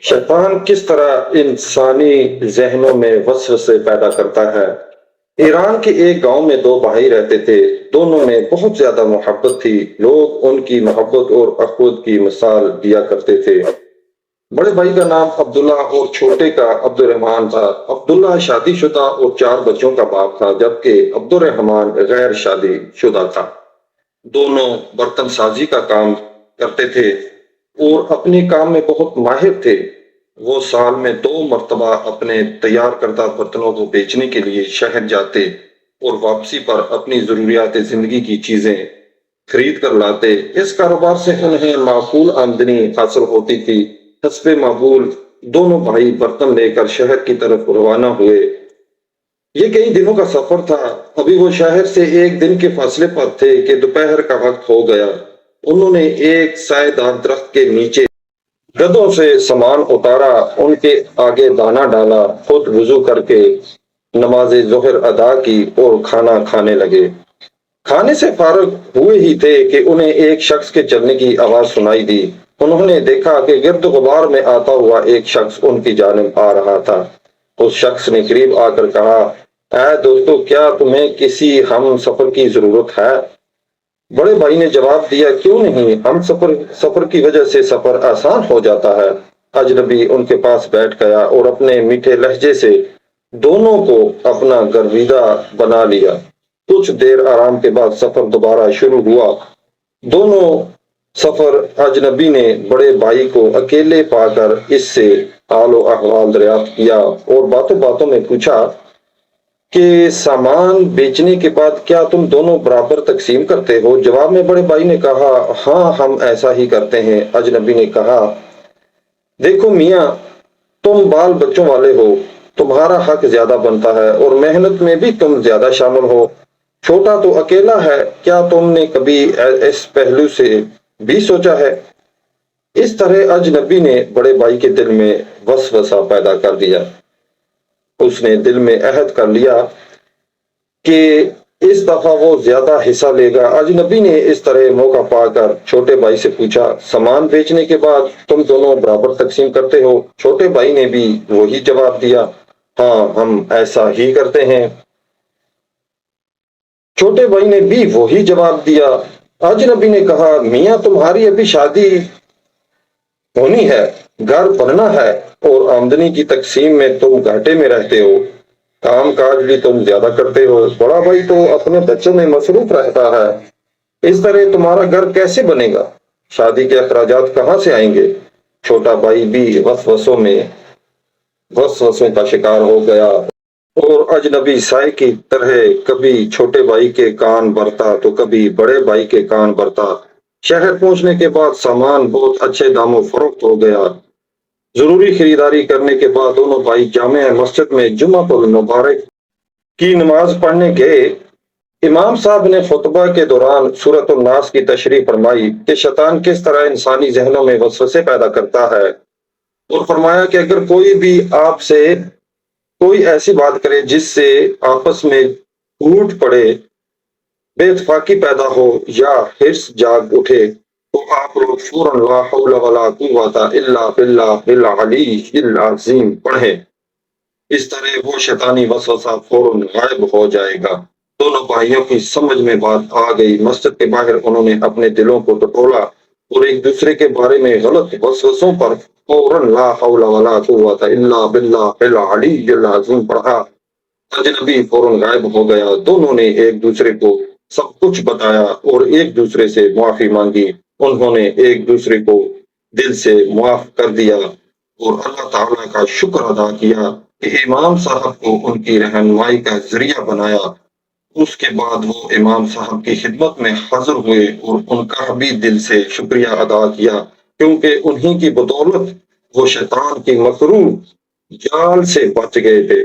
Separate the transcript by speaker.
Speaker 1: شیطان کس طرح انسانی ذہنوں میں وسوسے پیدا کرتا ہے۔ ایران کے ایک گاؤں میں دو بھائی رہتے تھے۔ دونوں میں بہت زیادہ محبت تھی۔ لوگ ان کی محبت اور اخوت کی مثال دیا کرتے تھے۔ بڑے بھائی کا نام عبداللہ اور چھوٹے کا عبد الرحمان تھا۔ عبداللہ شادی شدہ اور 4 بچوں کا باپ تھا، جبکہ عبد الرحمان غیر شادی شدہ تھا۔ دونوں برتن سازی کا کام کرتے تھے اور اپنے کام میں بہت ماہر تھے۔ وہ سال میں 2 مرتبہ اپنے تیار کردہ برتنوں کو بیچنے کے لیے شہر جاتے اور واپسی پر اپنی ضروریات زندگی کی چیزیں خرید کر لاتے۔ اس کاروبار سے انہیں معقول آمدنی حاصل ہوتی تھی۔ حسب معمول دونوں بھائی برتن لے کر شہر کی طرف روانہ ہوئے۔ یہ کئی دنوں کا سفر تھا۔ ابھی وہ شہر سے 1 دن کے فاصلے پر تھے کہ دوپہر کا وقت ہو گیا۔ انہوں نے ایک سائے دار درخت کے نیچے گدھوں سے سامان اتارا، ان کے آگے دانا ڈالا، خود وضو کر کے نماز ظہر ادا کی اور کھانا کھانے لگے۔ کھانے سے فارغ ہوئے ہی تھے کہ انہیں ایک شخص کے چلنے کی آواز سنائی دی۔ انہوں نے دیکھا کہ گرد غبار میں آتا ہوا ایک شخص ان کی جانب آ رہا تھا۔ اس شخص نے قریب آ کر کہا، اے دوستو، کیا تمہیں کسی ہم سفر کی ضرورت ہے؟ بڑے بھائی نے جواب دیا، کیوں نہیں، ہم سفر کی وجہ سے سفر آسان ہو جاتا ہے۔ اجنبی ان کے پاس بیٹھ گیا اور اپنے میٹھے لہجے سے دونوں کو اپنا گرویدہ بنا لیا۔ کچھ دیر آرام کے بعد سفر دوبارہ شروع ہوا۔ دونوں سفر اجنبی نے بڑے بھائی کو اکیلے پا کر اس سے حال و احوال دریافت کیا اور باتوں باتوں میں پوچھا کہ سامان بیچنے کے بعد کیا تم دونوں برابر تقسیم کرتے ہو؟ جواب میں بڑے بھائی نے کہا، ہاں ہم ایسا ہی کرتے ہیں۔ اجنبی نے کہا، دیکھو میاں، تم بال بچوں والے ہو، تمہارا حق زیادہ بنتا ہے اور محنت میں بھی تم زیادہ شامل ہو۔ چھوٹا تو اکیلا ہے، کیا تم نے کبھی اس پہلو سے بھی سوچا ہے؟ اس طرح اجنبی نے بڑے بھائی کے دل میں وسوسہ پیدا کر دیا۔ اس نے دل میں عہد کر لیا کہ اس دفعہ وہ زیادہ حصہ لے گا۔ اجنبی نے اس طرح موقع پا کر چھوٹے بھائی سے پوچھا، سامان بیچنے کے بعد تم دونوں برابر تقسیم کرتے ہو؟ چھوٹے بھائی نے بھی وہی جواب دیا، ہاں ہم ایسا ہی کرتے ہیں۔ چھوٹے بھائی نے بھی وہی جواب دیا۔ اجنبی نے کہا، میاں تمہاری ابھی شادی ہونی ہے، گھر بننا ہے اور آمدنی کی تقسیم میں تم گھاٹے میں رہتے ہو۔ کام کاج بھی تم زیادہ کرتے ہو، بڑا بھائی تو اپنے بچوں میں مصروف رہتا ہے۔ اس طرح تمہارا گھر کیسے بنے گا؟ شادی کے اخراجات کہاں سے آئیں گے؟ چھوٹا بھائی بھی وسوسوں کا شکار ہو گیا اور اجنبی سائے کی طرح کبھی چھوٹے بھائی کے کان بھرتا تو کبھی بڑے بھائی کے کان بھرتا۔ شہر پہنچنے کے بعد سامان بہت اچھے داموں فروخت ہو گیا۔ ضروری خریداری کرنے کے بعد دونوں بھائی جامع مسجد میں جمعہ المبارک کی نماز پڑھنے گئے۔ امام صاحب نے خطبہ کے دوران سورۃ الناس کی تشریح فرمائی کہ شیطان کس طرح انسانی ذہنوں میں وسوسے پیدا کرتا ہے، اور فرمایا کہ اگر کوئی بھی آپ سے کوئی ایسی بات کرے جس سے آپس میں ٹوٹ پڑے، بے اتفاقی پیدا ہو یا حرص جاگ اٹھے، تو آپ لوگ فوراً لا حول ولا قوت الا باللہ العلی العظیم پڑھیں۔ اس طرح وہ شیطانی وسوسہ فوراً غائب ہو جائے گا۔ دونوں بھائیوں کی سمجھ میں بات آ گئی۔ مسجد کے باہر انہوں نے اپنے دلوں کو ٹٹولا اور ایک دوسرے کے بارے میں غلط وسوسوں پر فوراً لا حول ولا قوت الا باللہ العلی العظیم پڑھا۔ اجنبی فوراً غائب ہو گیا۔ دونوں نے ایک دوسرے کو سب کچھ بتایا اور ایک دوسرے سے معافی مانگی۔ انہوں نے ایک دوسرے کو دل سے معاف کر دیا اور اللہ تعالیٰ کا شکر ادا کیا کہ امام صاحب کو ان کی رہنمائی کا ذریعہ بنایا۔ اس کے بعد وہ امام صاحب کی خدمت میں حاضر ہوئے اور ان کا بھی دل سے شکریہ ادا کیا، کیونکہ انہی کی بدولت وہ شیطان کی مکروہ جال سے بچ گئے تھے۔